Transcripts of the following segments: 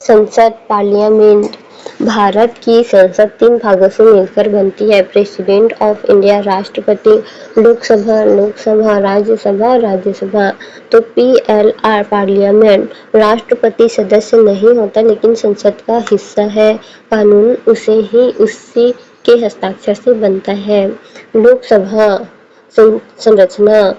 संसद पार्लियामेंट भारत की संसद 3 भागों से मिलकर बनती है। प्रेसिडेंट ऑफ इंडिया राष्ट्रपति, लोकसभा राज्यसभा। तो PLR पार्लियामेंट राष्ट्रपति सदस्य नहीं होता लेकिन संसद का हिस्सा है। कानून उसी के हस्ताक्षर से बनता है। लोकसभा संरचना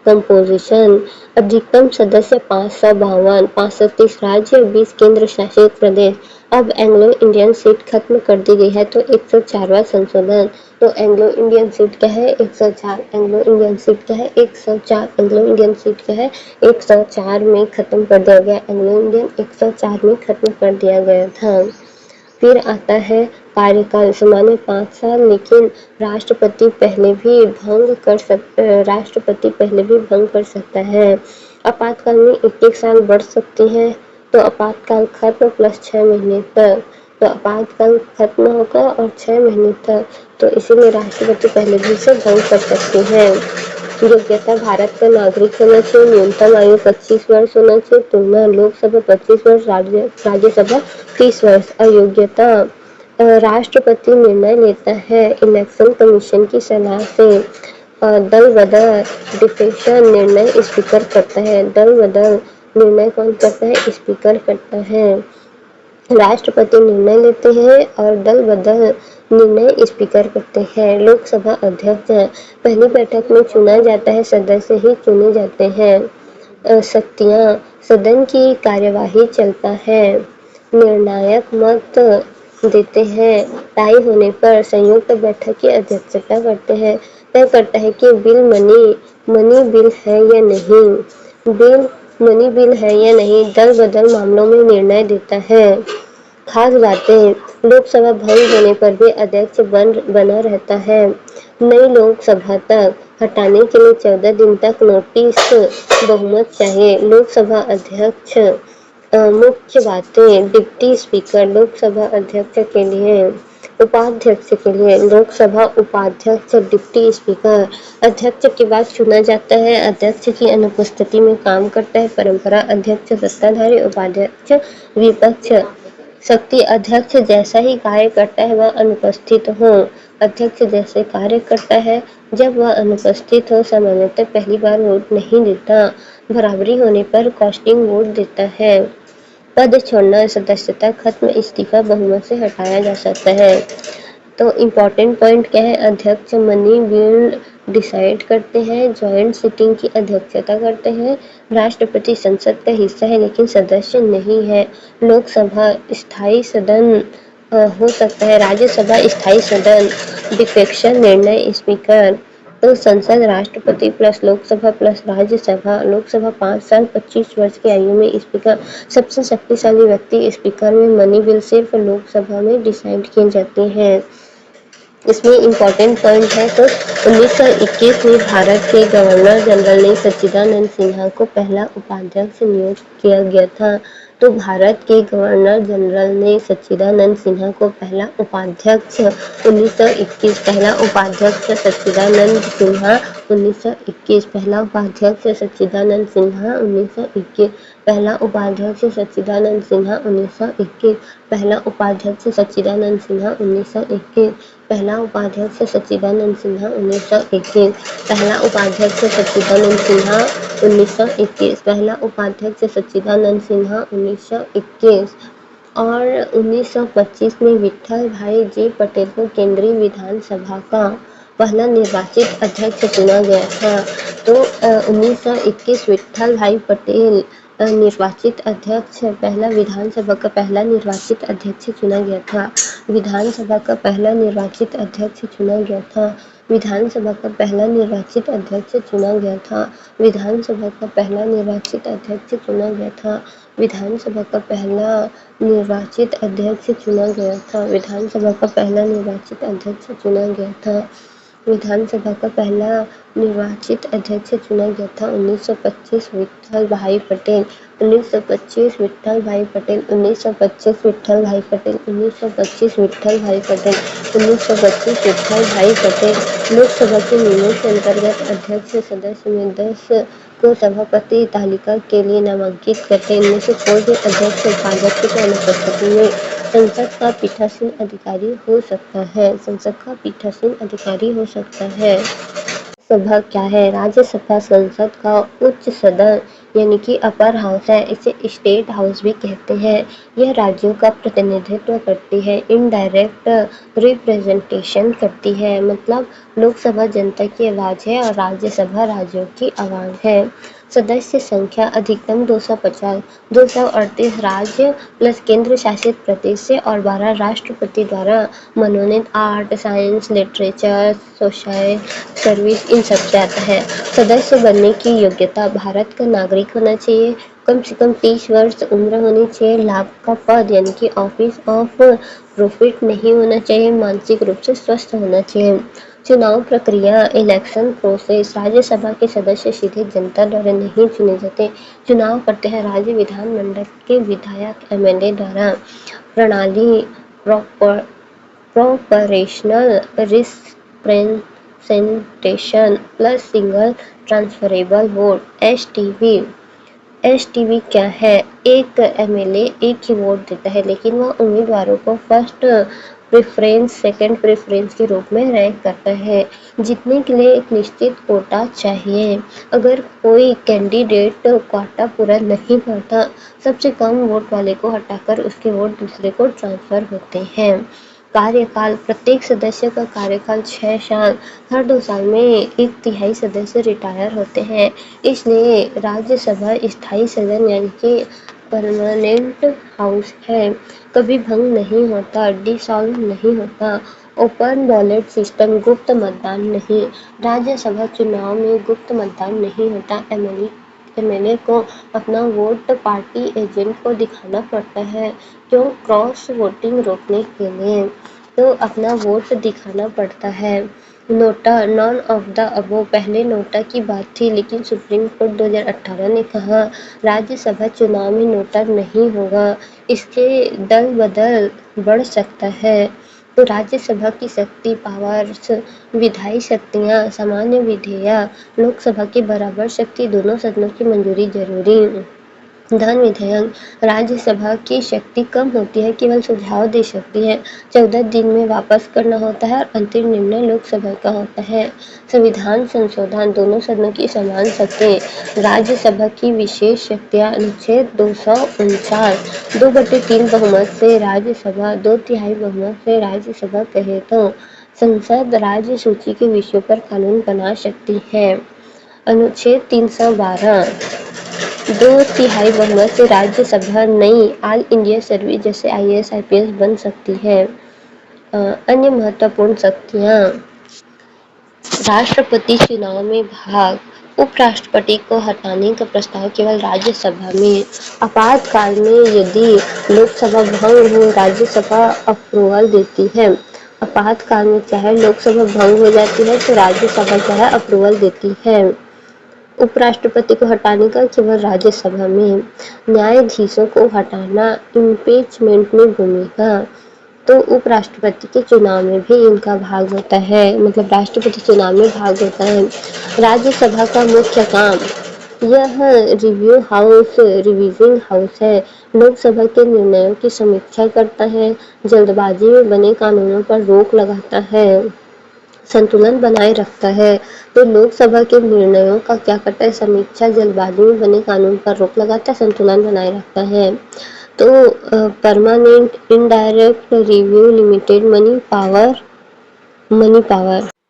कंपोजिशन अधिकतम सदस्य 552, 530 राज्य और 20 केंद्र शासित प्रदेश। अब एंग्लो इंडियन सीट खत्म कर दी गई है तो 104वां संशोधन। तो एंग्लो इंडियन सीट क्या है? 104। एंग्लो इंडियन सीट क्या है? 104। एंग्लो इंडियन सीट क्या है? 104 में खत्म कर दिया गया। एंग्लो इंडियन 104 में खत्म कर दिया गया था। फिर आता है कार्यकाल सामान्य 5 साल, लेकिन राष्ट्रपति पहले भी भंग कर सकता है। आपातकाल में 1 साल बढ़ सकती है। तो आपातकाल खत्म प्लस 6 महीने तक। तो आपातकाल खत्म होगा और 6 महीने तक, तो इसीलिए राष्ट्रपति पहले भी इसे भंग कर सकते हैं। योग्यता भारत का नागरिक होना चाहिए। न्यूनतम आयु 25 वर्ष होना चाहिए। तुलना लोकसभा 25 वर्ष, राज्यसभा 30 वर्ष। अयोग्यता राष्ट्रपति निर्णय लेता है इलेक्शन कमीशन की सलाह से। दल बदल डिफेक्शन निर्णय स्पीकर करता है। दल बदल निर्णय कौन करता है? स्पीकर करता है। राष्ट्रपति निर्णय लेते हैं और दल बदल निर्णय स्पीकर करते हैं। लोकसभा अध्यक्ष पहली बैठक में चुना जाता है, सदस्य ही चुने जाते हैं। शक्तियां सदन की कार्यवाही चलता है। निर्णायक मत देते हैं। टाई होने पर संयुक्त बैठक की अध्यक्षता करते हैं। तय करता है कि बिल मनी बिल है या नहीं। बिल मनी बिल है या नहीं दल बदल मामलों में निर्णय देता है। खास बातें लोकसभा भंग होने पर भी अध्यक्ष बना रहता है। नई लोकसभा तक हटाने के लिए 14 दिन तक नोटिस बहुमत चाहिए। लोकसभा अध्यक्ष मुख्य बातें डिप्टी स्पीकर लोकसभा अध्यक्ष के लिए, उपाध्यक्ष के लिए लोकसभा उपाध्यक्ष डिप्टी स्पीकर अध्यक्ष के बाद चुना जाता है। अध्यक्ष की अनुपस्थिति में काम करता है। परंपरा अध्यक्ष सत्ताधारी, उपाध्यक्ष विपक्ष। शक्ति अध्यक्ष जैसा ही कार्य करता है वह अनुपस्थित हो। अध्यक्ष जैसे कार्य करता है जब वह अनुपस्थित हो। सामान्यतः पहली बार वोट नहीं देता। बराबरी होने पर कास्टिंग वोट देता है। पद छोड़ना सदस्यता खत्म, इस्तीफा बहुमत से हटाया जा सकता है। तो इम्पोर्टेंट पॉइंट क्या है? अध्यक्ष मनी बिल डिसाइड करते हैं। जॉइंट सिटिंग की अध्यक्षता करते हैं। राष्ट्रपति संसद का हिस्सा है लेकिन सदस्य नहीं है। लोकसभा स्थायी सदन हो सकता है। राज्यसभा स्थायी सदन। डिफेक्शन निर्णय स्पीकर। तो संसद राष्ट्रपति प्लस लोकसभा प्लस राज्यसभा। लोकसभा 5 साल 25 वर्ष की आयु में स्पीकर सबसे शक्तिशाली व्यक्ति। स्पीकर में मनी बिल सिर्फ लोकसभा में डिसाइड किए जाते हैं। इसमें इम्पोर्टेंट पॉइंट है तो 1921 में भारत के गवर्नर जनरल ने सच्चिदानंद सिन्हा को पहला उपाध्यक्ष नियुक्त किया गया था। तो भारत के गवर्नर जनरल ने सच्चिदानंद सिन्हा को पहला उपाध्यक्ष 1921 पहला उपाध्यक्ष सच्चिदानंद सिन्हा 1921 पहला उपाध्यक्ष सच्चिदानंद सिन्हा 1921 पहला उपाध्यक्ष सच्चिदानंद सिन्हा 1921 पहला उपाध्यक्ष सच्चिदानंद सिन्हा 1921 पहला उपाध्यक्ष सच्चिदानंद सिन्हा 1921 पहला उपाध्यक्ष सच्चिदानंद सिन्हा 1921 पहला उपाध्यक्ष सच्चिदानंद सिन्हा 1921। और 1925 में विठल भाई जी पटेल को केंद्रीय विधानसभा का पहला निर्वाचित अध्यक्ष चुना गया था। तो 1921 विठल भाई पटेल निर्वाचित अध्यक्ष पहला विधानसभा का पहला निर्वाचित अध्यक्ष चुना गया था। विधानसभा का पहला निर्वाचित अध्यक्ष चुना गया था। विधानसभा का पहला निर्वाचित अध्यक्ष चुना गया था। विधानसभा का पहला निर्वाचित अध्यक्ष चुना गया था। विधानसभा का पहला निर्वाचित अध्यक्ष चुना गया था। विधानसभा का पहला निर्वाचित अध्यक्ष चुना गया था। विधानसभा का पहला निर्वाचित अध्यक्ष चुना गया था 1925 विट्ठल भाई पटेल 1925 विट्ठल भाई पटेल 1925 विट्ठल भाई पटेल 1925 विट्ठल भाई पटेल 1925 विट्ठल भाई पटेल। लोकसभा के नियमों के अंतर्गत अध्यक्ष सदस्य में 10 को सभापति तालिका के लिए नामांकित करते हैं। इनमें से कोई भी अध्यक्ष उपाध्यक्ष की अनुपस्थिति में संसद का पीठासीन अधिकारी हो सकता है। संसद का पीठासीन अधिकारी हो सकता है। सभा क्या है? राज्यसभा संसद का उच्च सदन यानी कि अपर हाउस है। इसे स्टेट हाउस भी कहते हैं। यह राज्यों का प्रतिनिधित्व करती है, इनडायरेक्ट रिप्रेजेंटेशन करती है। मतलब लोकसभा जनता की आवाज है और राज्यसभा राज्यों की आवाज है। सदस्य संख्या अधिकतम 250, 238 राज्य प्लस केंद्र शासित प्रदेश से और 12 राष्ट्रपति द्वारा मनोनीत। Art, science, literature, social service in सब से आता है। सदस्य बनने की योग्यता भारत का नागरिक होना चाहिए, कम से कम 30 वर्ष उम्र होनी चाहिए, लाभ का पद यानी कि ऑफिस ऑफ प्रॉफिट नहीं होना चाहिए, मानसिक रूप से स्वस्थ होना चाहिए। चुनाव प्रक्रिया, इलेक्शन प्रोसेस। राज्यसभा के सदस्य सीधे जनता द्वारा नहीं चुने जाते, चुनाव करते हैं राज्य विधानमंडल के विधायक एमएलए द्वारा। प्रणाली, proportional representation plus single transferable vote STV. STV क्या है? एक एमएलए एक ही वोट देता है, लेकिन वह उम्मीदवारों को फर्स्ट प्रेफरेंस, सेकंड प्रेफरेंस के रूप में रैंक करता है, जीतने के लिए एक निश्चित कोटा चाहिए। अगर कोई कैंडिडेट कोटा पूरा नहीं करता, सबसे कम वोट वाले को हटाकर उसके वोट दूसरे को ट्रांसफर होते हैं। कार्यकाल, प्रत्येक सदस्य का कार्यकाल 6 साल। हर 2 साल में 1/3 सदस्य रिटायर होते हैं, इसलिए राज्यसभा स्थायी सदन यानी कि परमानेंट हाउस है, कभी भंग नहीं होता, डिसॉल्व नहीं होता। ओपन बैलेट सिस्टम, गुप्त मतदान नहीं। राज्यसभा चुनाव में गुप्त मतदान नहीं होता। एमएलए को अपना वोट पार्टी एजेंट को दिखाना पड़ता है। क्यों? क्रॉस वोटिंग रोकने के लिए तो अपना वोट दिखाना पड़ता है। NOTA, none of the above. पहले नोटा की बात थी, लेकिन सुप्रीम कोर्ट 2018 ने कहा राज्यसभा चुनाव में नोटा नहीं होगा, इसके दल बदल बढ़ सकता है। तो राज्यसभा की शक्ति, पावर्स, विधायी शक्तियाँ, सामान्य विधेयक, लोकसभा के बराबर शक्ति, दोनों सदनों की मंजूरी जरूरी। धन विधेयक, राज्यसभा की शक्ति कम होती है, केवल सुझाव दे सकती है, 14 दिन में वापस करना होता है और अंतिम निर्णय लोकसभा का होता है। संविधान संशोधन, दोनों सदनों की समान शक्ति। राज्यसभा की विशेष शक्तियाँ, अनुच्छेद 249, 2/3 बहुमत से राज्यसभा, 2/3 बहुमत से राज्यसभा कहे तो संसद राज्य सूची के विषयों पर कानून बना सकती है। अनुच्छेद 312, 2/3 बहुमत से राज्यसभा नई ऑल इंडिया सर्विस जैसे आईएएस आईपीएस बन सकती है। अन्य महत्वपूर्ण शक्तियाँ, राष्ट्रपति चुनाव में भाग, उपराष्ट्रपति को हटाने का प्रस्ताव केवल राज्यसभा में। आपातकाल में यदि लोकसभा भंग हो, राज्यसभा अप्रूवल देती है। आपातकाल में चाहे लोकसभा भंग हो जाती है तो राज्यसभा जो है अप्रूवल देती है। उपराष्ट्रपति को हटाने का केवल राज्यसभा में। न्यायाधीशों को हटाना, इम्पीचमेंट में भूमिका, तो उपराष्ट्रपति के चुनाव में भी इनका भाग होता है, मतलब राष्ट्रपति चुनाव में भाग होता है। राज्यसभा का मुख्य काम, यह रिव्यू हाउस, रिवीजिंग हाउस है, लोकसभा के निर्णयों की समीक्षा करता है, जल्दबाजी में बने कानूनों पर रोक लगाता है, संतुलन बनाए रखता है। तो लोकसभा के निर्णयों का क्या करता है? समीक्षा, जल्दबाजी में बने कानून पर रोक लगाता है, संतुलन बनाए रखता है। तो permanent, indirect review, limited money power.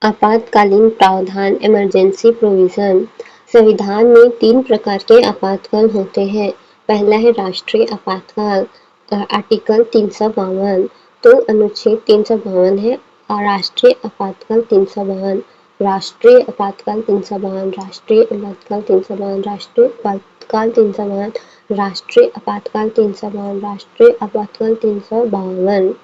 आपातकालीन प्रावधान, इमरजेंसी प्रोविजन। संविधान में 3 प्रकार के आपातकाल होते हैं। पहला है राष्ट्रीय आपातकाल, आर्टिकल 352, तो अनुच्छेद 352 है। और राष्ट्रीय आपातकाल 352, राष्ट्रीय आपातकाल 352, राष्ट्रीय आपातकाल 352, राष्ट्रीय आपातकाल 352, राष्ट्रीय आपातकाल 352, राष्ट्रीय आपातकाल 352।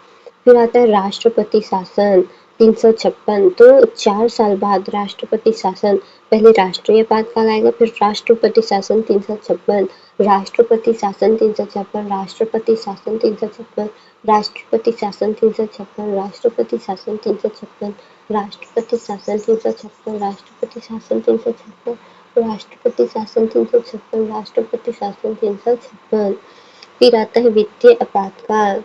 फिर आता है राष्ट्रपति शासन, 356 तो 4 साल बाद राष्ट्रपति शासन, पहले राष्ट्रीय आपातकाल आएगा फिर राष्ट्रपति शासन 356, राष्ट्रपति शासन 356, राष्ट्रपति शासन 356, राष्ट्रपति शासन 356, राष्ट्रपति शासन 356, राष्ट्रपति शासन 356, राष्ट्रपति शासन 356, राष्ट्रपति शासन 356, राष्ट्रपति शासन 356। फिर आता है वित्तीय आपातकाल।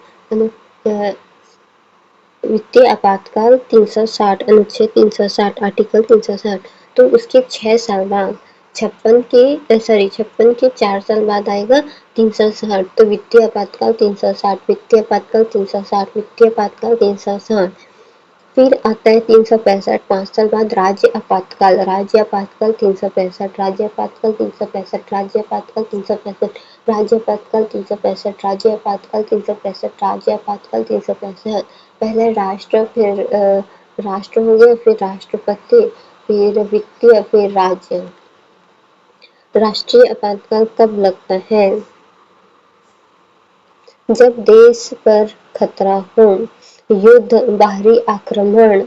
वित्तीय आपातकाल 360, अनुच्छेद 360, आर्टिकल 360। तो उसके 6 साल बाद 56 के 4 साल बाद आएगा 360। तो वित्तीय आपातकाल 360, वित्तीय आपातकाल 360, वित्तीय आपातकाल 360। फिर आता है 365, 5 साल बाद राज्य आपातकाल, राज्य आपातकाल 365, राज्य आपातकाल 365, राज्य आपातकाल 365, राज्य आपातकाल 365, राज्य आपातकाल 365, राज्य आपातकाल 365। पहले राष्ट्र, फिर राष्ट्र हो गया, फिर राष्ट्रपति, फिर वित्तीय, फिर राज्य। राष्ट्रीय आपातकाल कब लगता है? जब देश पर खतरा हो, युद्ध, बाहरी आक्रमण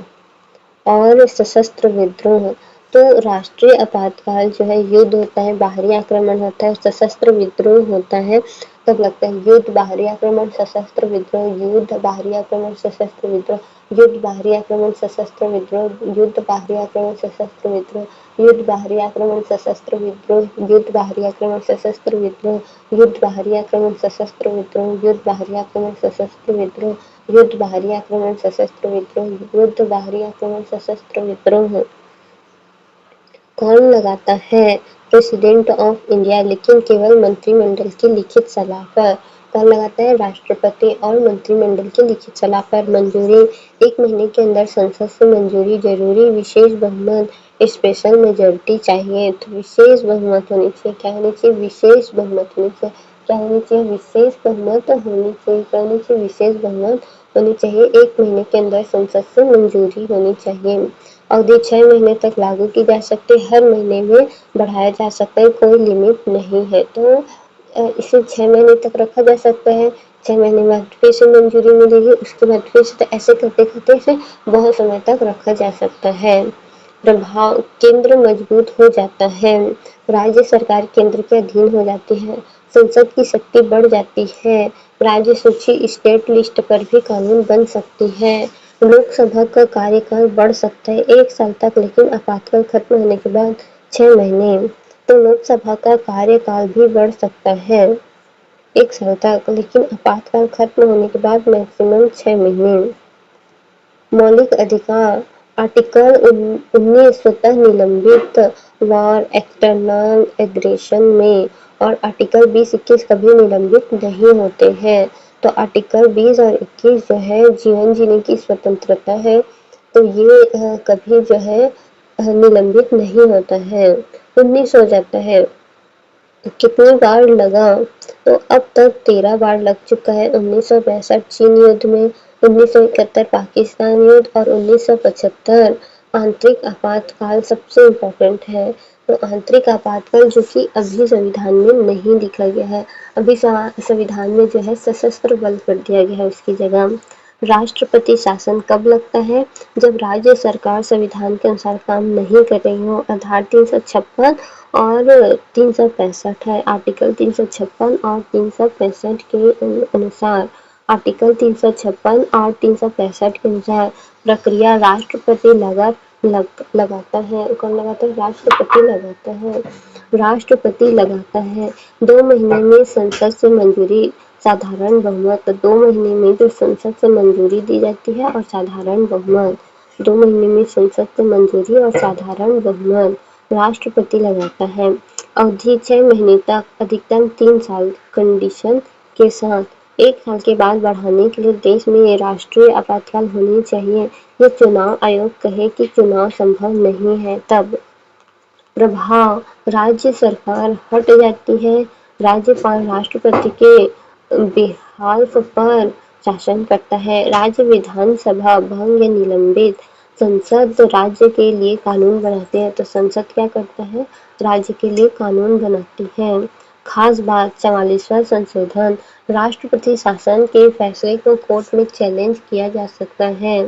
और सशस्त्र विद्रोह। तो राष्ट्रीय आपातकाल जो है, युद्ध होता है, बाहरी आक्रमण होता है, सशस्त्र विद्रोह होता है, तब लगता है। युद्ध, बाहरी आक्रमण, सशस्त्र विद्रोह, युद्ध, बाहरी आक्रमण, सशस्त्र विद्रोह, युद्ध, बाहरी आक्रमण, सशस्त्र विद्रोह, युद्ध, बाहरी आक्रमण, सशस्त्र विद्रोह, युद्ध, बाहरी आक्रमण, सशस्त्र विद्रोह, युद्ध, बाहरी आक्रमण, सशस्त्र विद्रोह, युद्ध, बाहरी आक्रमण, सशस्त्र विद्रोह, युद्ध, बाहरी आक्रमण, सशस्त्र विद्रोह, युद्ध, बाहरी आक्रमण, सशस्त्र विद्रोह, युद्ध, बाहरी आक्रमण, सशस्त्र विद्रोह। कौन लगाता है? प्रेसिडेंट ऑफ इंडिया, लेकिन केवल मंत्रिमंडल की लिखित सलाह पर। कौन लगाता है? राष्ट्रपति और मंत्रिमंडल की लिखित सलाह पर। मंजूरी 1 महीने के अंदर संसद से मंजूरी जरूरी, विशेष बहुमत, स्पेशल मेजोरिटी चाहिए। तो विशेष बहुमत होनी चाहिए। क्या होनी चाहिए? विशेष बहुमत होनी चाहिए। क्या होनी चाहिए? विशेष बहुमत होनी चाहिए। क्या होनी चाहिए? विशेष बहुमत होनी चाहिए। 1 महीने के अंदर संसद से मंजूरी होनी चाहिए। अवधि 6 महीने तक लागू की जा सकती है, हर महीने में बढ़ाया जा सकता है, कोई लिमिट नहीं है। तो इसे 6 महीने तक रखा जा सकता है। 6 महीने बाद फिर से मंजूरी मिलेगी, उसके बाद फिर से, ऐसे करते करते इसे बहुत समय तक रखा जा सकता है। प्रभाव, केंद्र मजबूत हो जाता है, राज्य सरकार केंद्र के अधीन हो जाती है, संसद की शक्ति बढ़ जाती है, राज्य सूची, स्टेट लिस्ट पर भी कानून बन सकती है, लोकसभा का कार्यकाल बढ़ सकता है 1 साल तक, लेकिन आपातकाल खत्म होने के बाद 6 महीने। तो लोकसभा का कार्यकाल भी बढ़ सकता है 1 साल तक, लेकिन आपातकाल खत्म होने के बाद मैक्सिमम 6 महीने। मौलिक अधिकार, आर्टिकल 19 स्वतः निलंबित वॉर, एक्सटर्नल एग्रेशन में, और आर्टिकल 20-21 कभी निलंबित नहीं होते हैं। तो आर्टिकल 20 और 21 जो है जीवन जीने की स्वतंत्रता है, तो ये कभी जो है निलंबित नहीं होता है, 19 हो जाता है। कितनी बार लगा? तो अब तक 13 बार लग चुका है। 1962 चीन युद्ध में, 1971 पाकिस्तान युद्ध और 1975। आंतरिक आपातकाल सबसे इम्पोर्टेंट है। तो आंतरिक आपातकाल जो कि अभी संविधान में नहीं लिखा गया है, अभी संविधान में जो है सशस्त्र बल कर दिया गया है उसकी जगह। राष्ट्रपति शासन कब लगता है? जब राज्य सरकार संविधान के अनुसार काम नहीं कर रही हो। आधार 356 और 365 है। आर्टिकल 356 और 365 के अनुसार, आर्टिकल 356 और 365 के अनुसार प्रक्रिया राष्ट्रपति लगाता है। कौन लगाता है? राष्ट्रपति लगाता है। राष्ट्रपति लगाता है। 2 महीने में संसद से मंजूरी, साधारण बहुमत। 2 महीने में जो संसद से मंजूरी दी जाती है और साधारण बहुमत, 2 महीने में संसद से मंजूरी और साधारण बहुमत राष्ट्रपति लगाता है। अवधि 6 महीने तक, अधिकतम 3 साल, कंडीशन के साथ। 1 साल के बाद बढ़ाने के लिए देश में राष्ट्रीय आपातकाल होनी चाहिए। ये चुनाव आयोग कहे कि चुनाव संभव नहीं है तब। प्रभाव, राज्य सरकार हट जाती है, राज्यपाल राष्ट्रपति के बेहाल्फ पर शासन करता है, राज्य विधानसभा भंग या निलंबित, संसद राज्य के लिए कानून बनाती है। तो संसद क्या करता है? राज्य के लिए कानून बनाती है। खास बात, 44वां संशोधन, राष्ट्रपति शासन के फैसले को कोर्ट में चैलेंज किया जा सकता है।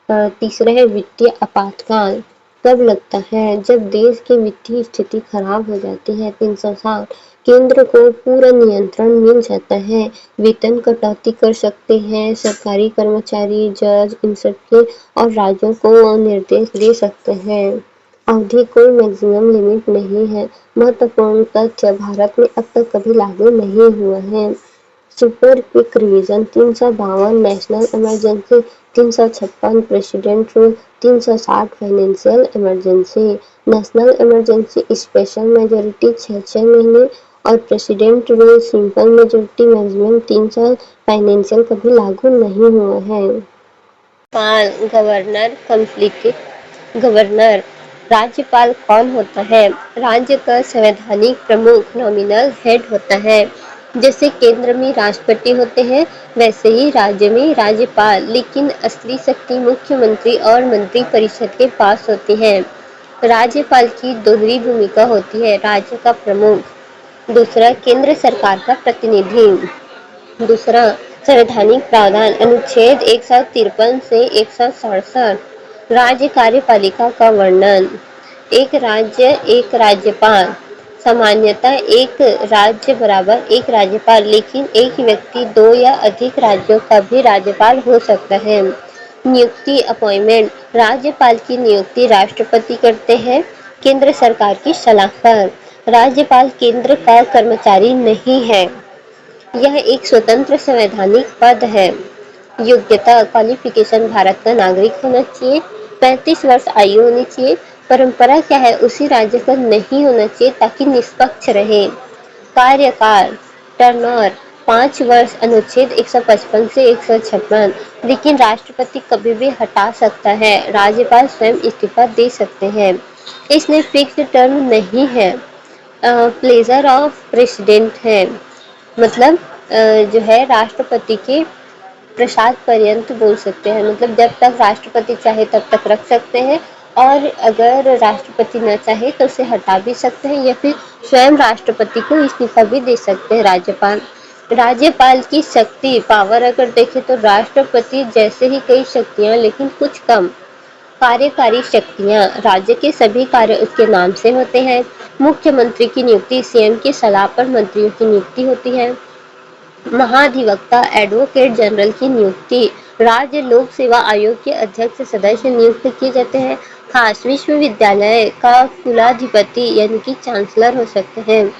तीसरा है वित्तीय आपातकाल। कब लगता है? जब देश की वित्तीय स्थिति खराब हो जाती है। 360 केंद्र को पूरा नियंत्रण मिल जाता है। वेतन कटौती कर सकते हैं सरकारी कर्मचारी, जज, इन सबके, और राज्यों को निर्देश दे सकते हैं। अवधि कोई मैक्सिमम लिमिट नहीं है। महत्वपूर्ण तथ्य भारत में अब तक कभी लागू नहीं हुआ है। Super quick revision 352 national emergency, 356 president rule, 360 financial emergency. National emergency special majority 6 महीने और president rule simple majority maximum 3 साल। फाइनेंशियल कभी लागू नहीं हुआ है। Governor conflict. गवर्नर राज्यपाल कौन होता है? राज्य का संवैधानिक प्रमुख नॉमिनल हेड होता है। जैसे केंद्र में राष्ट्रपति होते हैं वैसे ही राज्य में राज्यपाल, लेकिन असली शक्ति मुख्यमंत्री और मंत्री परिषद के पास होती है। राज्यपाल की दोहरी भूमिका होती है, राज्य का प्रमुख, दूसरा केंद्र सरकार का प्रतिनिधि। दूसरा संवैधानिक प्रावधान अनुच्छेद 153 से 167 राज्य कार्यपालिका का वर्णन। एक राज्य एक राज्यपाल। सामान्यतः एक राज्य बराबर एक राज्यपाल, लेकिन एक व्यक्ति 2 या अधिक राज्यों का भी राज्यपाल हो सकता है। नियुक्ति अपॉइंटमेंट। राज्यपाल की नियुक्ति राष्ट्रपति करते हैं केंद्र सरकार की सलाह पर। राज्यपाल केंद्र का कर्मचारी नहीं है, यह एक स्वतंत्र संवैधानिक पद है। योग्यता क्वालिफिकेशन भारत का नागरिक होना चाहिए, 35 वर्ष आयु होनी चाहिए। परंपरा क्या है? उसी राज्य का नहीं होना चाहिए ताकि निष्पक्ष रहे। कार्यकाल टर्नओवर 5 वर्ष अनुच्छेद 155 से 156, लेकिन राष्ट्रपति कभी भी हटा सकता है, राज्यपाल स्वयं इस्तीफा दे सकते हैं, इसलिए फिक्स्ड टर्म नहीं है। प्लेजर ऑफ प्रेसिडेंट है, मतलब जो है राष्ट्रपति के प्रसाद पर्यंत बोल सकते हैं, मतलब जब तक राष्ट्रपति चाहे तब तक रख सकते हैं, और अगर राष्ट्रपति न चाहे तो उसे हटा भी सकते हैं या फिर स्वयं राष्ट्रपति को इस्तीफा भी दे सकते हैं राज्यपाल। राज्यपाल की शक्ति पावर अगर देखें तो राष्ट्रपति जैसे ही कई शक्तियां, लेकिन कुछ कम। कार्यकारी शक्तियां, राज्य के सभी कार्य उसके नाम से होते हैं। मुख्यमंत्री की नियुक्ति सीएम की सलाह पर मंत्रियों की नियुक्ति होती है। महाधिवक्ता एडवोकेट जनरल की नियुक्ति राज्य लोक सेवा आयोग के अध्यक्ष सदस्य नियुक्त किए जाते हैं। खास विश्वविद्यालय का कुलाधिपति यानी कि चांसलर हो सकते हैं।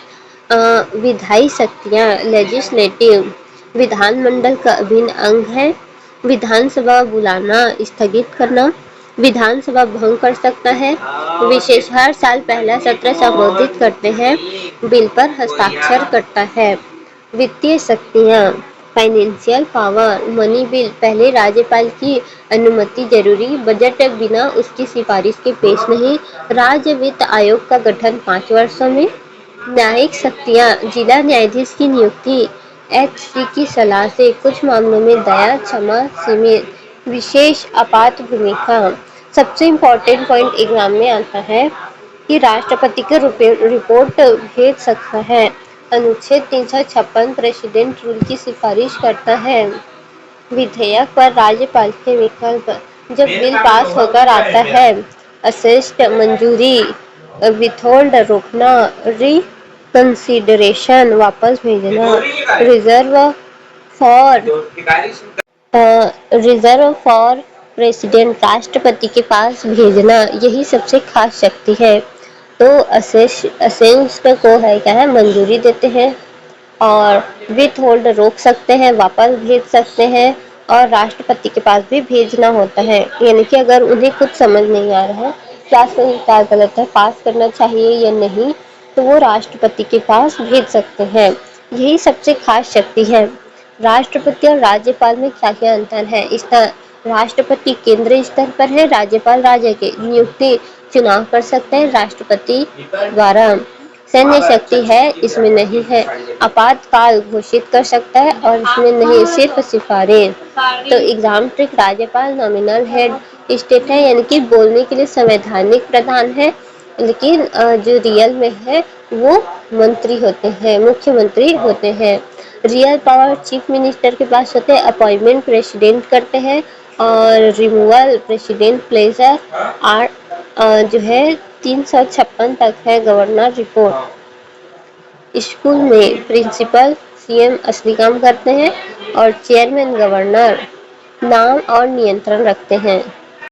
विधायी शक्तियां लेजिस्लेटिव विधानमंडल का अभिन्न अंग है। विधानसभा बुलाना, स्थगित करना, विधानसभा भंग कर सकता है। विशेष हर साल पहला सत्र संबोधित करते हैं, बिल पर हस्ताक्षर करता है। वित्तीय शक्तियाँ फाइनेंशियल पावर, मनी बिल, पहले राज्यपाल की अनुमति जरूरी, बजट बिना उसकी सिफारिश के पेश नहीं। राज्य वित्त आयोग का गठन 5 वर्षों में। न्यायिक शक्तियाँ जिला न्यायाधीश की नियुक्ति एचसी की सलाह से, कुछ मामलों में दया क्षमा सीमित। विशेष आपात भूमिका, सबसे इम्पोर्टेंट पॉइंट एग्जाम में आता है कि राष्ट्रपति को रिपोर्ट भेज सकता है। अनुच्छेद 356 प्रेसिडेंट रूल की सिफारिश करता है। विधेयक पर राज्यपाल के विकल्प, जब बिल पास होकर आता है, असिस्ट मंजूरी, विथहोल्ड रोकना, रिकंसिडरेशन वापस भेजना, रिजर्व फॉर प्रेसिडेंट राष्ट्रपति के पास भेजना, यही सबसे खास शक्ति है। तो असेंस्ट को है क्या है, मंजूरी देते हैं, और विथ होल्ड रोक सकते हैं, वापस भेज सकते हैं, और राष्ट्रपति के पास भी भेजना होता है। यानी कि अगर उन्हें कुछ समझ नहीं आ रहा है, क्या सही क्या गलत है, पास करना चाहिए या नहीं, तो वो राष्ट्रपति के पास भेज सकते हैं। यही सबसे खास शक्ति है। राष्ट्रपति और राज्यपाल में क्या क्या अंतर है? इसका राष्ट्रपति केंद्र स्तर पर है, राज्यपाल राज्य के नियुक्ति चुनाव कर सकते हैं राष्ट्रपति द्वारा। सैन्य शक्ति है, इसमें नहीं है। आपातकाल घोषित कर सकता है और इसमें नहीं, सिर्फ सिफारिश। तो एग्जाम ट्रिक, राज्यपाल नॉमिनल हेड स्टेट है, यानी कि बोलने के लिए संवैधानिक प्रधान है, लेकिन जो रियल में है वो मंत्री होते हैं, मुख्यमंत्री होते हैं। रियल पावर चीफ मिनिस्टर के पास होते हैं, अपॉइंटमेंट प्रेसिडेंट करते हैं, और रिमूवल प्रेसिडेंट प्लेजर आर जो है 356 तक है गवर्नर रिपोर्ट। स्कूल में प्रिंसिपल सीएम असली काम करते हैं और चेयरमैन गवर्नर नाम और नियंत्रण रखते हैं।